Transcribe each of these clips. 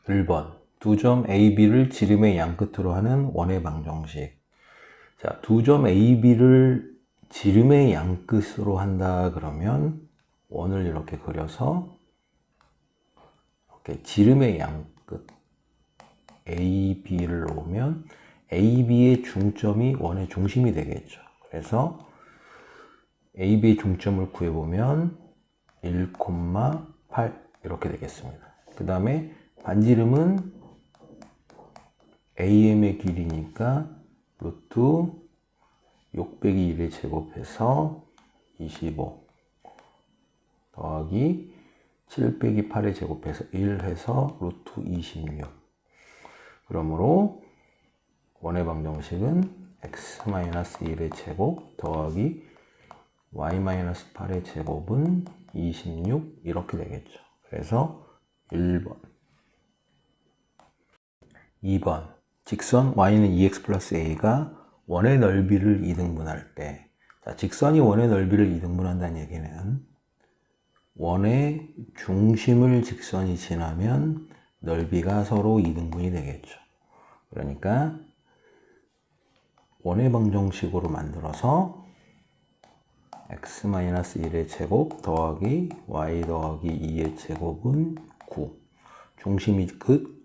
1번 두 점 AB를 지름의 양끝으로 하는 원의 방정식. 자, 두 점 AB를 지름의 양끝으로 한다 그러면 원을 이렇게 그려서 이렇게 지름의 양끝 AB를 놓으면 AB의 중점이 원의 중심이 되겠죠. 그래서 AB의 중점을 구해보면 1,8 이렇게 되겠습니다. 그 다음에 반지름은 AM의 길이니까 루트 6 빼기 1의 제곱해서 25 더하기 7 빼기 8의 제곱해서 1 해서 루트 26. 그러므로 원의 방정식은 x-1의 제곱 더하기 y-8의 제곱은 26 이렇게 되겠죠. 그래서 1번. 2번 직선 y는 2x 플러스 a가 원의 넓이를 이등분할 때, 자, 직선이 원의 넓이를 이등분한다는 얘기는 원의 중심을 직선이 지나면 넓이가 서로 이등분이 되겠죠. 그러니까 원의 방정식으로 만들어서 x-1의 제곱 더하기 y 더하기 2의 제곱은 9. 중심이 끝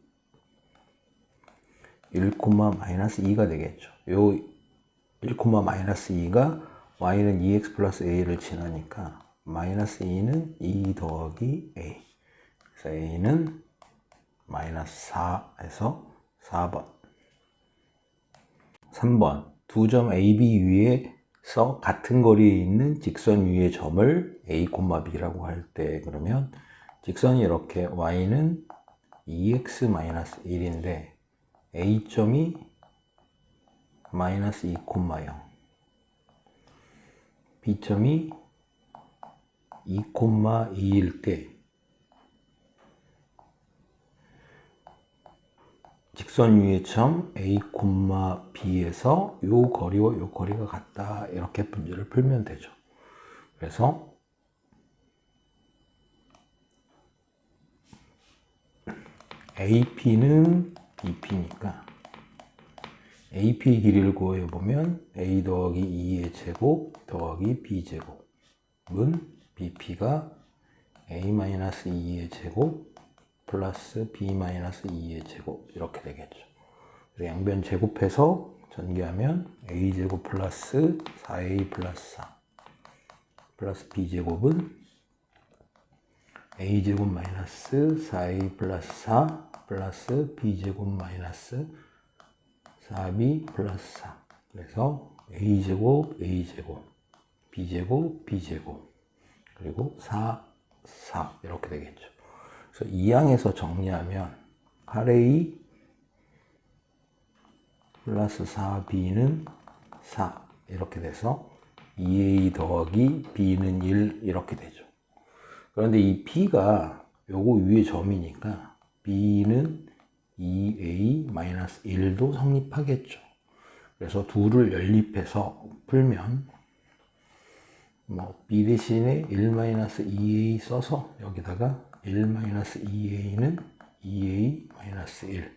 1,-2가 되겠죠. 요 1,-2가 y는 2x 플러스 a를 지나니까 마이너스 2는 2 더하기 a. 그래서 a는 마이너스 4에서 4번. 3번 두 점 AB 위에서 같은 거리에 있는 직선 위의 점을 A, B라고 할 때, 그러면 직선이 이렇게 y는 2x-1인데 A점이 마이너스 2,0, B점이 2,2일 때 직선 위의 점 A, B에서 요 거리와 요 거리가 같다, 이렇게 문제를 풀면 되죠. 그래서 AP는 BP니까 AP 길이를 구해보면 A 더하기 2의 제곱 더하기 B 제곱은 BP가 A-2의 제곱 플러스 B-2의 제곱 이렇게 되겠죠. 양변 제곱해서 전개하면 A제곱 플러스 4A 플러스 4 플러스 B제곱은 A제곱 마이너스 4A 플러스 4 플러스 B제곱 마이너스 4B 플러스 4. 그래서 A제곱 A제곱 B제곱 B제곱 그리고 4 4 이렇게 되겠죠. 그래서 이 항에서 정리하면 8A 플러스 4B는 4 이렇게 돼서 2A 더하기 B는 1 이렇게 되죠. 그런데 이 B가 요거 위에 점이니까 B는 2A-1도 성립하겠죠. 그래서 둘을 연립해서 풀면 B 대신에 1-2A 써서 여기다가 1-2A는 2A-1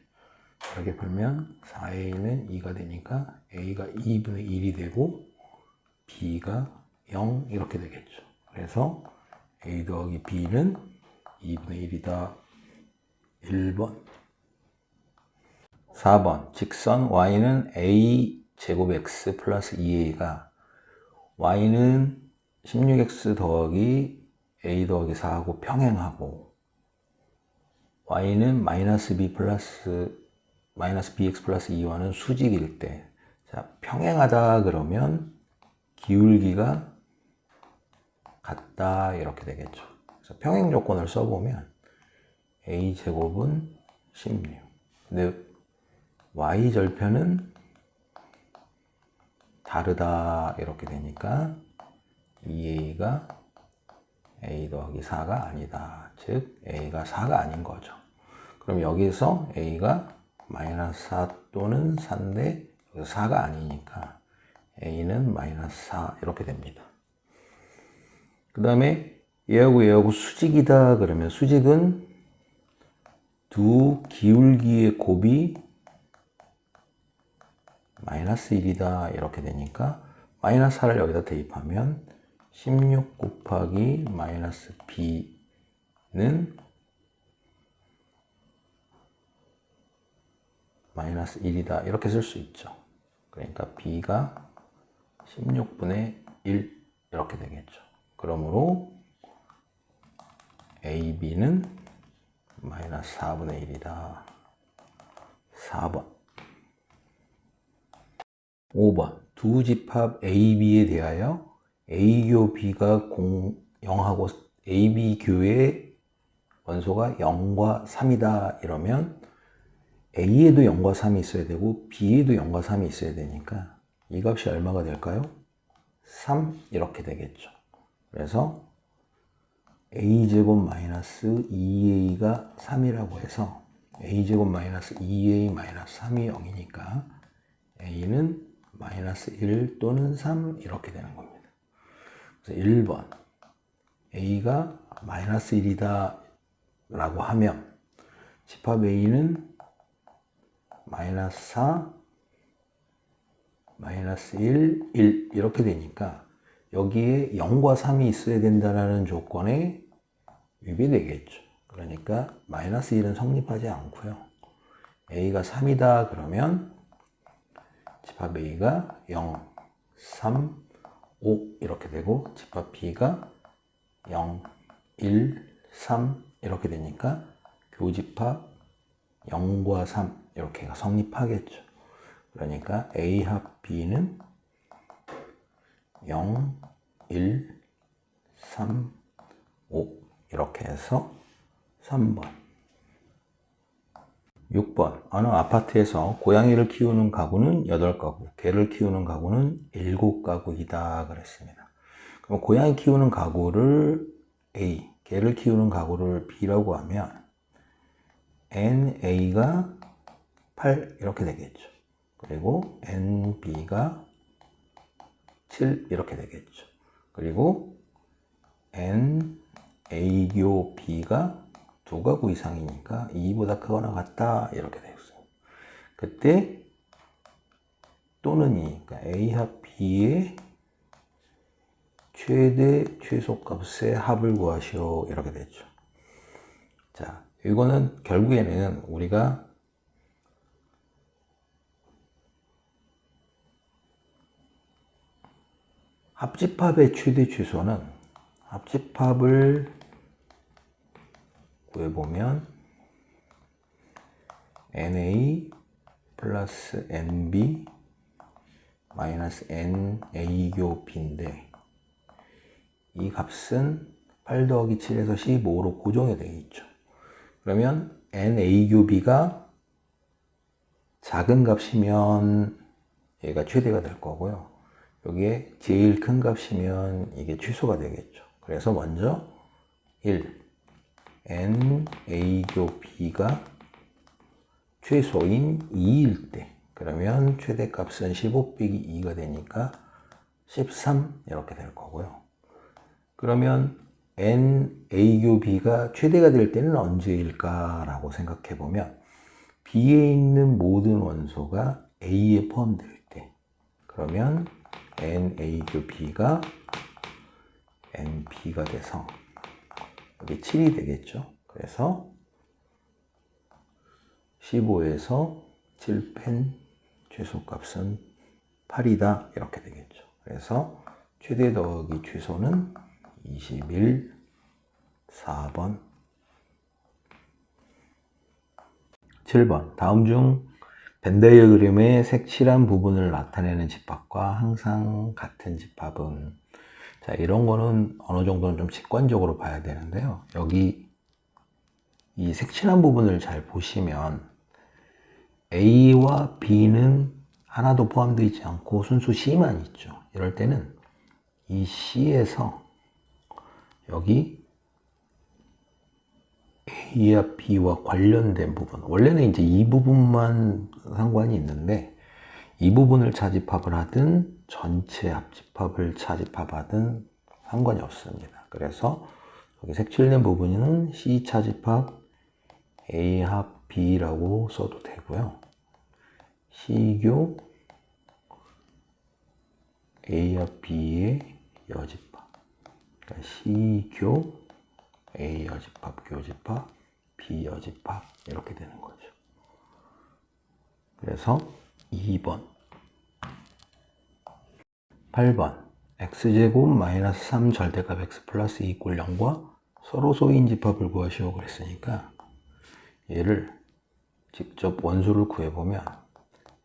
이렇게 풀면 4A는 2가 되니까 A가 2분의 1이 되고 B가 0 이렇게 되겠죠. 그래서 A 더하기 B는 2분의 1이다. 1번. 4번 직선 y는 a 제곱 x 플러스 2a가 y는 16x 더하기 a 더하기 4하고 평행하고 y는 마이너스 b 플러스 마이너스 bx 플러스 2와는 수직일 때, 자, 평행하다 그러면 기울기가 같다 이렇게 되겠죠. 그래서 평행 조건을 써보면 a 제곱은 16. 근데 y 절편은 다르다 이렇게 되니까 2a가 a 더하기 4가 아니다. 즉 a가 4가 아닌 거죠. 그럼 여기서 a가 마이너스 4 또는 4인데 4가 아니니까 a는 마이너스 4 이렇게 됩니다. 그 다음에 얘하고 얘하고 수직이다 그러면 수직은 두 기울기의 곱이 마이너스 1이다 이렇게 되니까 마이너스 4를 여기다 대입하면 16 곱하기 마이너스 b는 마이너스 1이다 이렇게 쓸 수 있죠. 그러니까 b가 16분의 1 이렇게 되겠죠. 그러므로 ab는 마이너스 4분의 1이다. 4번. 5번. 두 집합 AB에 대하여 A교 B가 0하고 AB교의 원소가 0과 3이다 이러면 A에도 0과 3이 있어야 되고 B에도 0과 3이 있어야 되니까 이 값이 얼마가 될까요? 3 이렇게 되겠죠. 그래서 A제곱 마이너스 2A가 3이라고 해서 A제곱 마이너스 2A 마이너스 3이 0이니까 A는 마이너스 1 또는 3 이렇게 되는 겁니다. 그래서 1번 A가 마이너스 1이다 라고 하면 집합 A는 마이너스 4, 마이너스 1, 1 이렇게 되니까 여기에 0과 3이 있어야 된다는 조건에 위배되겠죠. 그러니까 마이너스 1은 성립하지 않고요. A가 3이다 그러면 집합 A가 0, 3, 5 이렇게 되고 집합 B가 0, 1, 3 이렇게 되니까 교집합 0과 3 이렇게가 성립하겠죠. 그러니까 A 합 B는 0, 1, 3, 5 이렇게 해서 3번. 6번. 어느 아파트에서 고양이를 키우는 가구는 8가구, 개를 키우는 가구는 7가구이다 그랬습니다. 그럼 고양이 키우는 가구를 A, 개를 키우는 가구를 B라고 하면 NA가 8 이렇게 되겠죠. 그리고 NB가 7 이렇게 되겠죠. 그리고 NA교 B가 2가구 이상이니까 2보다 크거나 같다 이렇게 되겠어요. 그때 또는 2, 그러니까 A 합 B의 최대 최소값의 합을 구하시오 이렇게 되죠. 자, 이거는 결국에는 우리가 합집합의 최대 최소는 합집합을 구해보면 NA 플러스 NB 마이너스 NA교 B인데 이 값은 8 더하기 7에서 15로 고정이 되어 있죠. 그러면 NA교 B가 작은 값이면 얘가 최대가 될 거고요. 여기에 제일 큰 값이면 이게 최소가 되겠죠. 그래서 먼저 1 NA교 B가 최소인 2일 때 그러면 최대값은 15 빼기 2가 되니까 13 이렇게 될 거고요. 그러면 NA교 B가 최대가 될 때는 언제일까 라고 생각해 보면 B에 있는 모든 원소가 A에 포함될 때 그러면 NA교 B가 NB가 돼서 여기 7이 되겠죠. 그래서 15에서 7 뺀 최소값은 8이다 이렇게 되겠죠. 그래서 최대 더하기 최소는 21, 4번. 7번. 다음 중 벤 다이어그램의 색칠한 부분을 나타내는 집합과 항상 같은 집합은, 자, 이런 거는 어느 정도는 좀 직관적으로 봐야 되는데요. 여기 이 색칠한 부분을 잘 보시면 A와 B는 하나도 포함되어 있지 않고 순수 C만 있죠. 이럴 때는 이 C에서 여기 A와 B와 관련된 부분, 원래는 이제 이 부분만 상관이 있는데 이 부분을 차집합을 하든 전체 합집합을 차집합하든 상관이 없습니다. 그래서 여기 색칠된 부분은 C 차집합 A 합 B라고 써도 되고요. C교 A 합 B의 여집합. 그러니까 C교 A 여집합, 교집합, B 여집합 이렇게 되는 거죠. 그래서 2번 8번 x제곱 마이너스 3 절대값 x 플러스 2 꼴 0과 서로 소인 집합을 구하시오 그랬으니까 얘를 직접 원소를 구해보면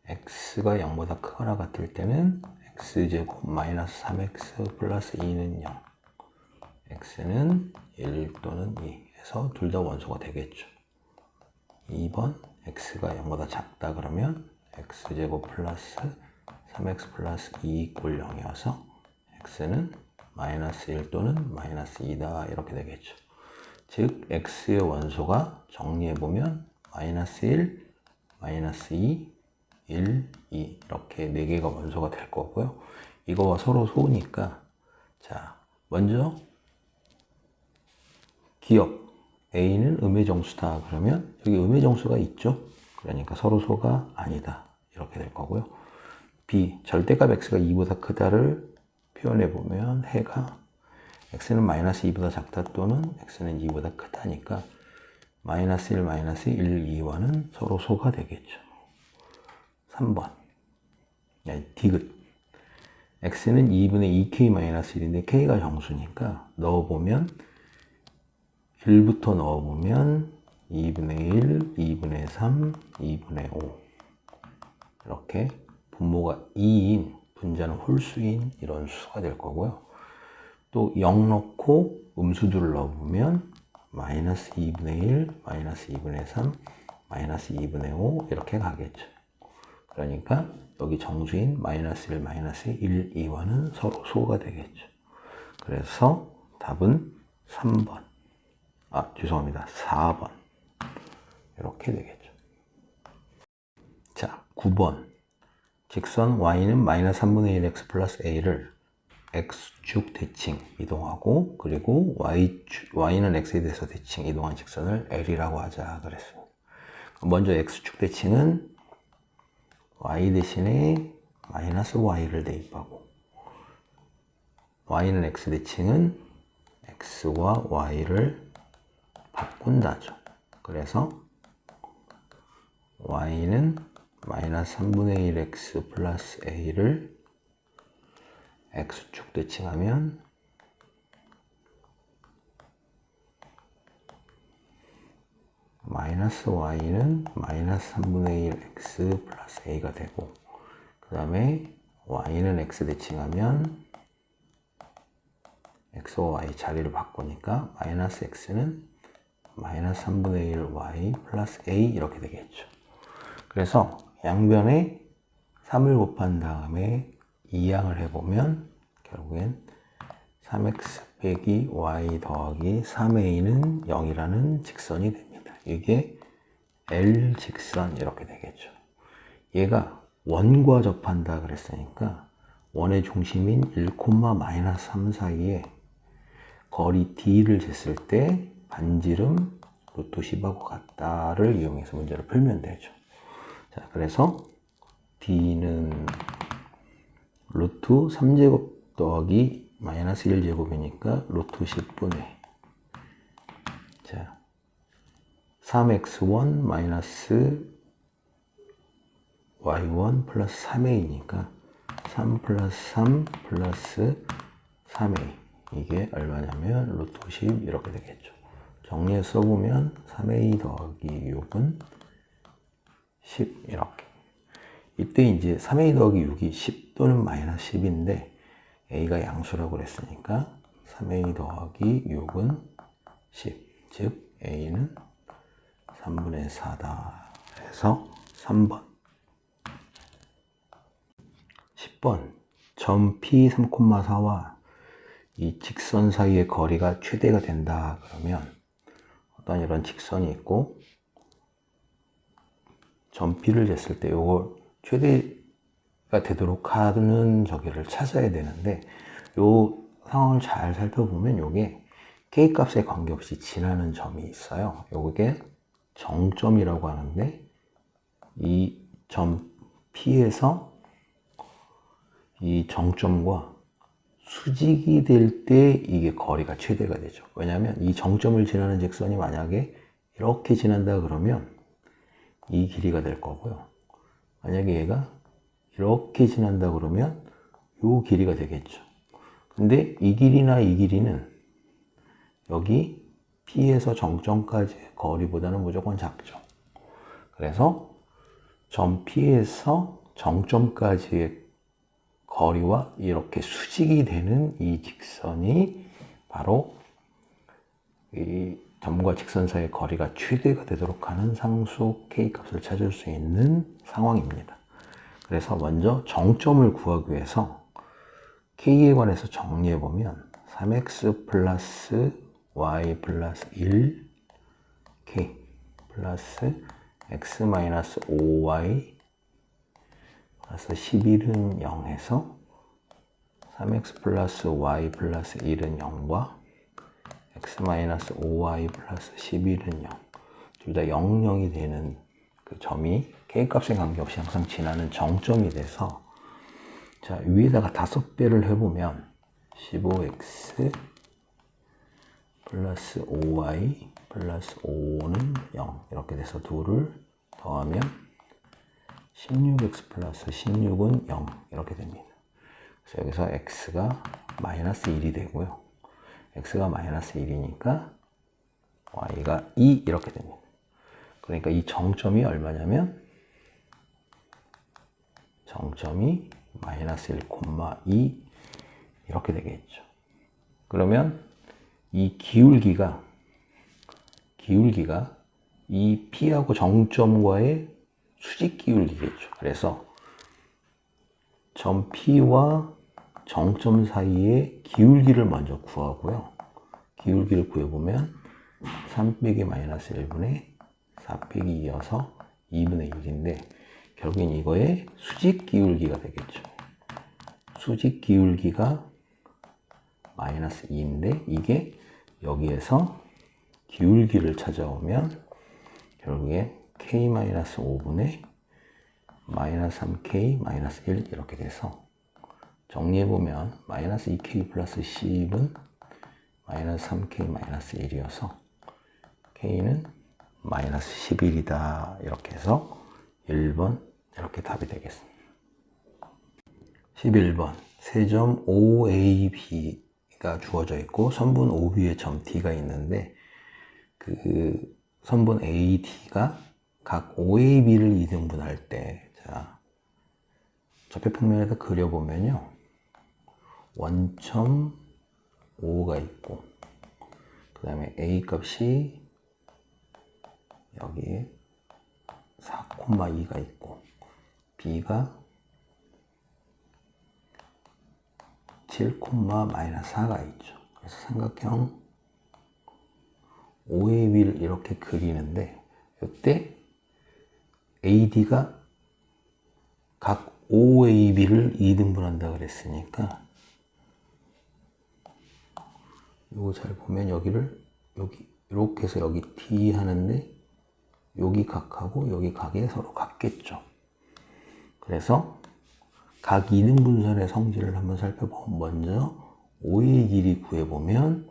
x가 0보다 크거나 같을 때는 x제곱 마이너스 3x 플러스 2는 0, x는 1 또는 2 해서 둘 다 원소가 되겠죠. 2번 x가 0보다 작다 그러면 x제곱 플러스 3x 플러스 2 꼴 0이어서 x는 마이너스 1 또는 마이너스 2다 이렇게 되겠죠. 즉 x의 원소가 정리해보면 마이너스 1, 마이너스 2, 1, 2 이렇게 4개가 원소가 될 거고요. 이거와 서로 소니까 자 먼저 기억 A는 음의 정수다 그러면 여기 음의 정수가 있죠. 그러니까 서로 소가 아니다 이렇게 될 거고요. B 절대값 x가 2보다 크다를 표현해 보면 해가 x는 마이너스 2보다 작다 또는 x는 2보다 크다니까 마이너스 1, 마이너스 1, 2와는 서로 소가 되겠죠. 3번 디귿 x는 2분의 2k 마이너스 1인데 k가 정수니까 넣어보면 1부터 넣어보면 2분의 1, 2분의 3, 2분의 5 이렇게 분모가 2인 분자는 홀수인 이런 수가 될 거고요. 또 0 넣고 음수들을 넣어보면 마이너스 2분의 1, 마이너스 2분의 3, 마이너스 2분의 5 이렇게 가겠죠. 그러니까 여기 정수인 마이너스 1, 마이너스 1, 2와는 서로 소가 되겠죠. 그래서 답은 3번. 죄송합니다. 4번. 이렇게 되겠죠. 자, 9번. 직선 y는 마이너스 3분의 1 x 플러스 a를 x축 대칭 이동하고 그리고 y는 x에 대해서 대칭 이동한 직선을 l이라고 하자 그랬습니다. 먼저 x축 대칭은 y 대신에 마이너스 y를 대입하고 y는 x 대칭은 x와 y를 바꾼다죠. 그래서 y는 마이너스 3분의 1 x 플러스 a를 x축 대칭하면 마이너스 y는 마이너스 3분의 1 x 플러스 a가 되고 그 다음에 y는 x 대칭하면 x와 y 자리를 바꾸니까 마이너스 x는 마이너스 3분의 1 y 플러스 a 이렇게 되겠죠. 그래서 양변에 3을 곱한 다음에 2양을 해보면 결국엔 3x 빼기 y 더하기 3a는 0이라는 직선이 됩니다. 이게 L 직선 이렇게 되겠죠. 얘가 원과 접한다 그랬으니까 원의 중심인 1, 마이너스 3 사이에 거리 d를 쟀을 때 반지름 루트 10하고 같다를 이용해서 문제를 풀면 되죠. 자, 그래서 d는 루트 3제곱 더하기 마이너스 1제곱이니까 루트 10분의 자 3x1 마이너스 y1 플러스 3a니까 3 플러스 3 플러스 3a 이게 얼마냐면 루트 10 이렇게 되겠죠. 정리해서 써보면 3a 더하기 6은 10 이렇게. 이때 이제 3a 더하기 6이 10 또는 마이너스 10인데 a가 양수라고 그랬으니까 3a 더하기 6은 10. 즉 a는 3분의 4다 해서 3번. 10번 점 P 3,4와 이 직선 사이의 거리가 최대가 된다 그러면 어떤 이런 직선이 있고 점 P를 쟀을 때 요걸 최대가 되도록 하는 저기를 찾아야 되는데 요 상황을 잘 살펴보면 요게 K 값에 관계없이 지나는 점이 있어요. 요게 정점이라고 하는데 이 점 P에서 이 정점과 수직이 될 때 이게 거리가 최대가 되죠. 왜냐하면 이 정점을 지나는 직선이 만약에 이렇게 지난다 그러면 이 길이가 될 거고요. 만약에 얘가 이렇게 지난다 그러면 이 길이가 되겠죠. 근데 이 길이나 이 길이는 여기 P에서 정점까지의 거리보다는 무조건 작죠. 그래서 점 P에서 정점까지의 거리와 이렇게 수직이 되는 이 직선이 바로 이 점과 직선 사이의 거리가 최대가 되도록 하는 상수 K 값을 찾을 수 있는 상황입니다. 그래서 먼저 정점을 구하기 위해서 K에 관해서 정리해보면 3x 플러스 y 플러스 1 K 플러스 x 마이너스 5y 플러스 11은 0에서 3x 플러스 y 플러스 1은 0과 x 마이너스 5y 플러스 11은 0 둘 다 0, 0이 되는 그 점이 K값에 관계없이 항상 지나는 정점이 돼서 자 위에다가 5배를 해보면 15x 플러스 5y 플러스 5는 0 이렇게 돼서 2를 더하면 16x 플러스 16은 0 이렇게 됩니다. 그래서 여기서 x가 마이너스 1이 되고요. x가 마이너스 1이니까 y가 2 이렇게 됩니다. 그러니까 이 정점이 얼마냐면 정점이 마이너스 1,2 이렇게 되겠죠. 그러면 이 기울기가 이 P하고 정점과의 수직 기울기겠죠. 그래서 점 P와 정점 사이의 기울기를 먼저 구하고요. 기울기를 구해보면 3 빼기 마이너스 1분의 4 빼기 2여서 2분의 1인데 결국엔 이거의 수직 기울기가 되겠죠. 수직 기울기가 마이너스 2인데 이게 여기에서 기울기를 찾아오면 결국에 K-5분의 마이너스 3K 마이너스 1 이렇게 돼서 정리해보면 마이너스 2K 플러스 10은 마이너스 3K 마이너스 1이어서 K는 마이너스 11이다 이렇게 해서 1번 이렇게 답이 되겠습니다. 11번 세점 OAB가 주어져 있고 선분 OB의 점 D가 있는데 그 선분 AD가 각 OAB를 2등분할 때 자, 접해평면에다 그려보면요 원점 O가 있고 그 다음에 A 값이 여기에 4,2가 있고 B가 7,-4가 있죠. 그래서 삼각형 OAB를 이렇게 그리는데 이때 AD가 각 OAB를 2등분한다 그랬으니까 이거 잘 보면 여기를 여기 이렇게 해서 여기 D 하는데 여기 각하고 여기 각이 서로 같겠죠. 그래서 각 2등분선의 성질을 한번 살펴보면 먼저 O의 길이 구해보면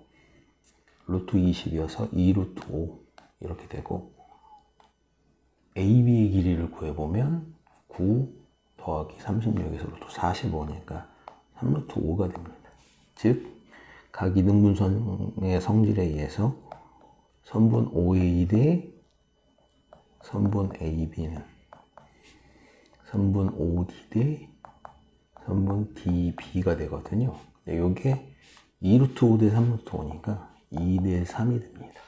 루트 20이어서 2 루트 5 이렇게 되고 AB의 길이를 구해보면 9 더하기 36에서 루트 45니까 3 루트 5가 됩니다. 즉 각 2등분선의 성질에 의해서 선분 OA 대 선분 AB는 선분 OD 대 선분 DB가 되거든요. 이게 2 루트 5 대 3 루트 5니까 2 대 3이 됩니다.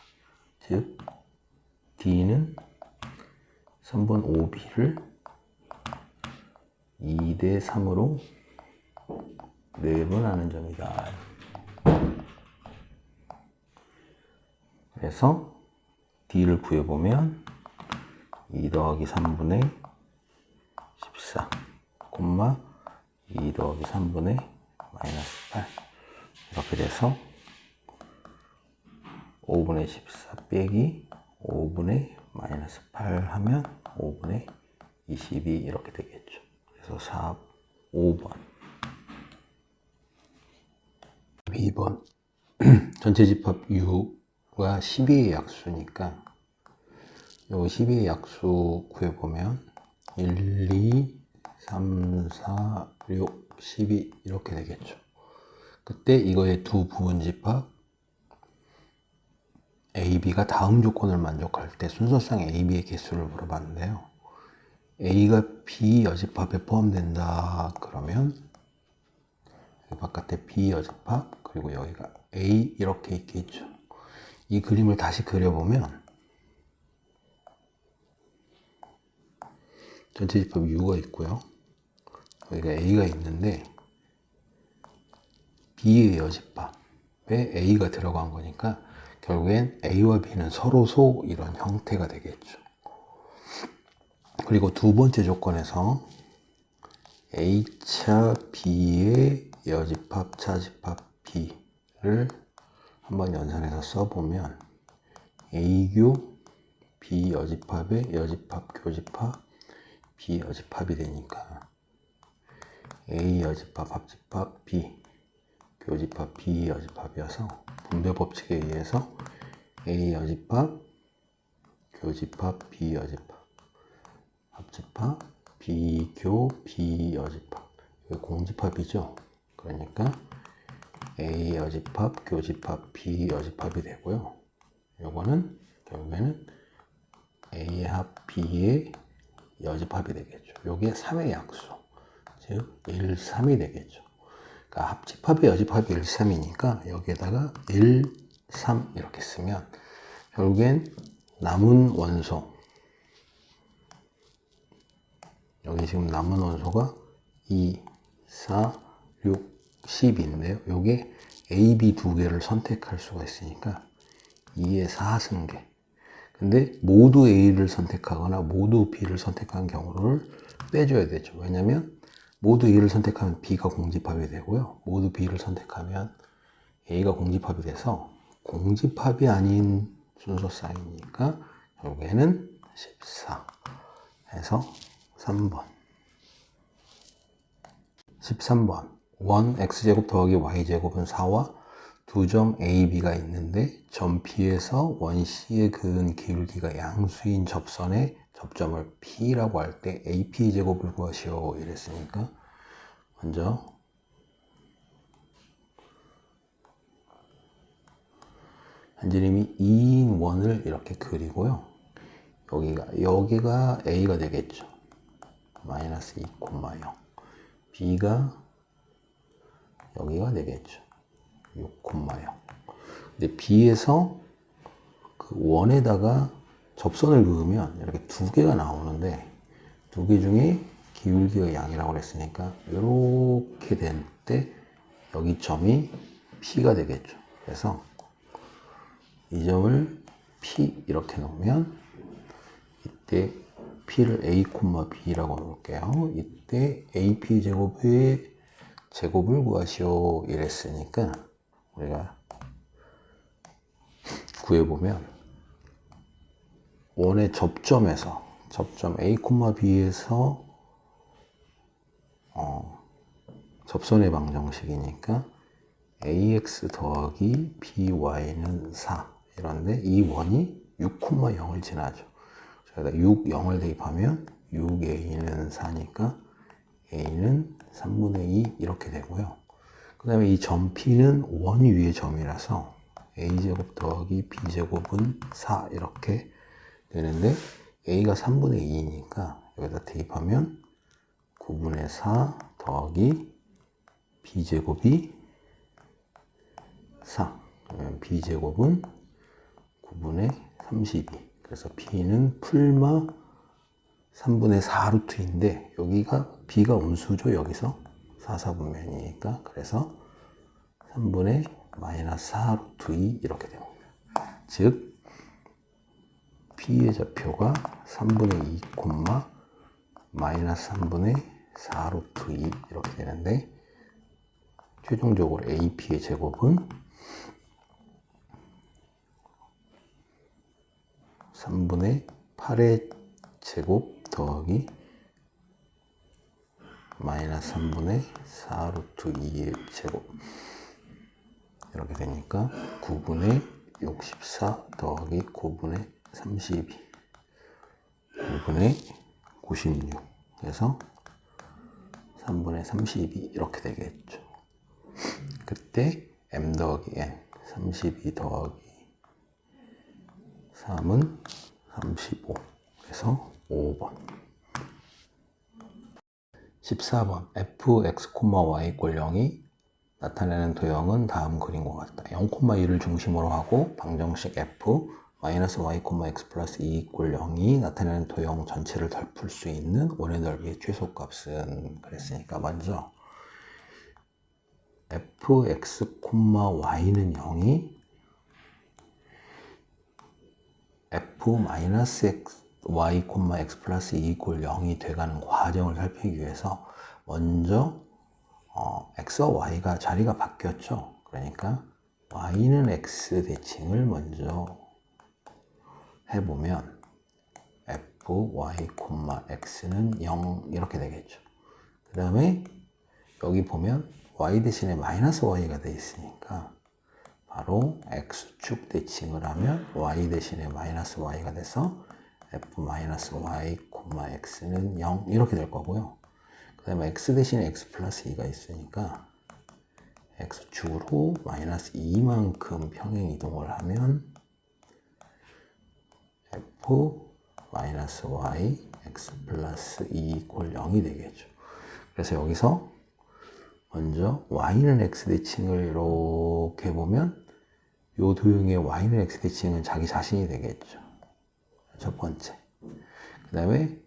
즉 D는 선분 OB를 2 대 3으로 내분하는 점이다. 그래서 D를 구해보면 2 더하기 3분의 14, 2 더하기 3분의 마이너스 8 이렇게 돼서 5분의 14 빼기 5분의 마이너스 8 하면 5분의 22 이렇게 되겠죠. 그래서 4, 5번. 2번. 전체 집합 U가 12의 약수니까 요 12의 약수 구해보면 1, 2, 3, 4, 6, 12 이렇게 되겠죠. 그때 이거의 두 부분 집합 A, B가 다음 조건을 만족할 때 순서상 A, B의 개수를 물어봤는데요. A가 B 여집합에 포함된다 그러면 여기 바깥에 B 여집합 그리고 여기가 A 이렇게 있겠죠. 이 그림을 다시 그려보면 전체 집합 U가 있고요. 여기가 A가 있는데 B의 여집합에 A가 들어간 거니까 결국엔 A와 B는 서로소 이런 형태가 되겠죠. 그리고 두 번째 조건에서 A차 B의 여집합, 차집합 B를 한번 연산해서 써보면 A교 B 여집합의 여집합, 교집합, B 여집합이 되니까 A 여집합, 합집합, B 교집합, B 여집합이어서 분배 법칙에 의해서 A 여집합, 교집합, B 여집합, 합집합, B교, B 여집합. 이게 공집합이죠. 그러니까 A 여집합, 교집합, B 여집합이 되고요. 요거는 결국에는 A의 합, B의 여집합이 되겠죠. 요게 3의 약수, 즉 1, 3이 되겠죠. 그러니까 합집합의 여집합이 1, 3이니까 여기에다가 1, 3 이렇게 쓰면 결국엔 남은 원소, 여기 지금 남은 원소가 2, 4, 6, 10인데요. 요게 A, B 두 개를 선택할 수가 있으니까 2의 4승계. 근데 모두 A를 선택하거나 모두 B를 선택한 경우를 빼줘야 되죠. 왜냐면 모두 A를 선택하면 B가 공집합이 되고요. 모두 B를 선택하면 A가 공집합이 돼서 공집합이 아닌 순서쌍이니까 결국에는 14 해서 3번. 13번 1x제곱 더하기 y제곱은 4와 두 점 A, B가 있는데 점 B에서 원 C에 그은 기울기가 양수인 접선의 접점을 P라고 할 때 AP 제곱을 구하시오 이랬으니까 먼저 한지름이 2인 원을 이렇게 그리고요. 여기가 A가 되겠죠. 마이너스 2, 0 B가 여기가 되겠죠. 6, 0 근데 B에서 그 원에다가 접선을 그으면 이렇게 두 개가 나오는데 두 개 중에 기울기가 0이라고 그랬으니까 이렇게 된 때 여기 점이 P가 되겠죠. 그래서 이 점을 P 이렇게 놓으면 이때 P를 A, B라고 놓을게요. 이때 AP 제곱의 제곱을 구하시오 이랬으니까 우리가 구해보면 원의 접점에서 접점 A, B에서 접선의 방정식이니까 AX 더하기 BY는 4 이런데 이 원이 6, 0을 지나죠. 그래서 6, 0을 대입하면 6A는 4니까 A는 3분의 2 이렇게 되고요. 그 다음에 이 점 P는 원 위의 점이라서 A제곱 더하기 B제곱은 4 이렇게 되는데 A가 3분의 2니까 여기다 대입하면 9분의 4 더하기 B제곱이 4 그러면 B제곱은 9분의 32 그래서 B는 풀마 3분의 4루트인데 여기가 B가 음수죠. 여기서 4, 4분면이니까 그래서 3분의 마이너스 4루트 2 이렇게 됩니다. 즉 P의 좌표가 3분의 2, 마이너스 3분의 4루트 2 이렇게 되는데 최종적으로 AP의 제곱은 3분의 8의 제곱 더하기 마이너스 3분의 4 루트 2의 제곱 이렇게 되니까 9분의 64 더하기 9분의 32 9분의 96 그래서 3분의 32 이렇게 되겠죠. 그때 m 더하기 n 32 더하기 3은 35 그래서 5번 14번 fx, y = 0이 나타내는 도형은 다음 그림과 같다. 0,1을 중심으로 하고 방정식 f y, x 플러스 2 = 0이 나타내는 도형 전체를 덮을 수 있는 원의 넓이의 최소값은 그랬으니까 먼저 fx, y는 0이 f-x, y, x 플러스 2 = 0이 돼가는 과정을 살피기 위해서 먼저 x와 y가 자리가 바뀌었죠. 그러니까 y는 x 대칭을 먼저 해보면 f, y, x는 0 이렇게 되겠죠. 그 다음에 여기 보면 y 대신에 마이너스 y가 돼 있으니까 바로 x축 대칭을 하면 y 대신에 마이너스 y가 돼서 f-y, x는 0 이렇게 될 거고요. 그 다음에 x 대신에 x 플러스 2가 있으니까 x축으로 마이너스 2만큼 평행 이동을 하면 f 마이너스 y x 플러스 2 = 0이 되겠죠. 그래서 여기서 먼저 y는 x 대칭을 이렇게 보면 이 도형의 y는 x 대칭은 자기 자신이 되겠죠. 첫 번째. 그 다음에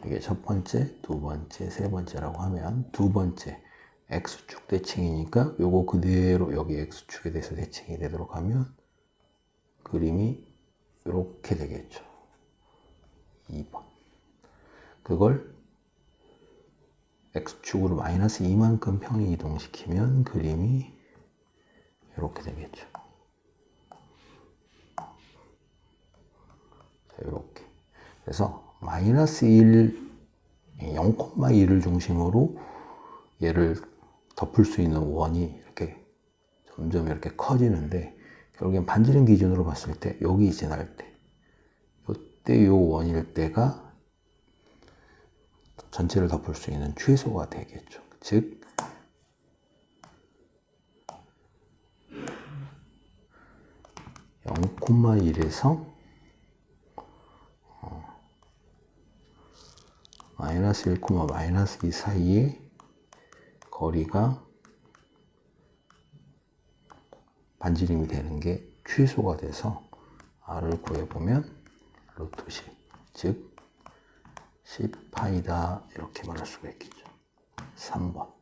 이게 첫 번째, 두 번째, 세 번째라고 하면 두 번째 x축 대칭이니까 요거 그대로 여기 x축에 대해서 대칭이 되도록 하면 그림이 이렇게 되겠죠. 2번. 그걸 x축으로 마이너스 2만큼 평행 이동시키면 그림이 이렇게 되겠죠. 이렇게. 그래서 마이너스 1, 0,1을 중심으로 얘를 덮을 수 있는 원이 이렇게 점점 이렇게 커지는데 결국엔 반지름 기준으로 봤을 때 여기 지날 때 이때 요 원일 때가 전체를 덮을 수 있는 최소가 되겠죠. 즉 0,1에서 마이너스 1, 마이너스 2 사이의 거리가 반지름이 되는 게 최소가 돼서 r을 구해보면 루트 10, 즉 10파이다 이렇게 말할 수가 있겠죠. 3번.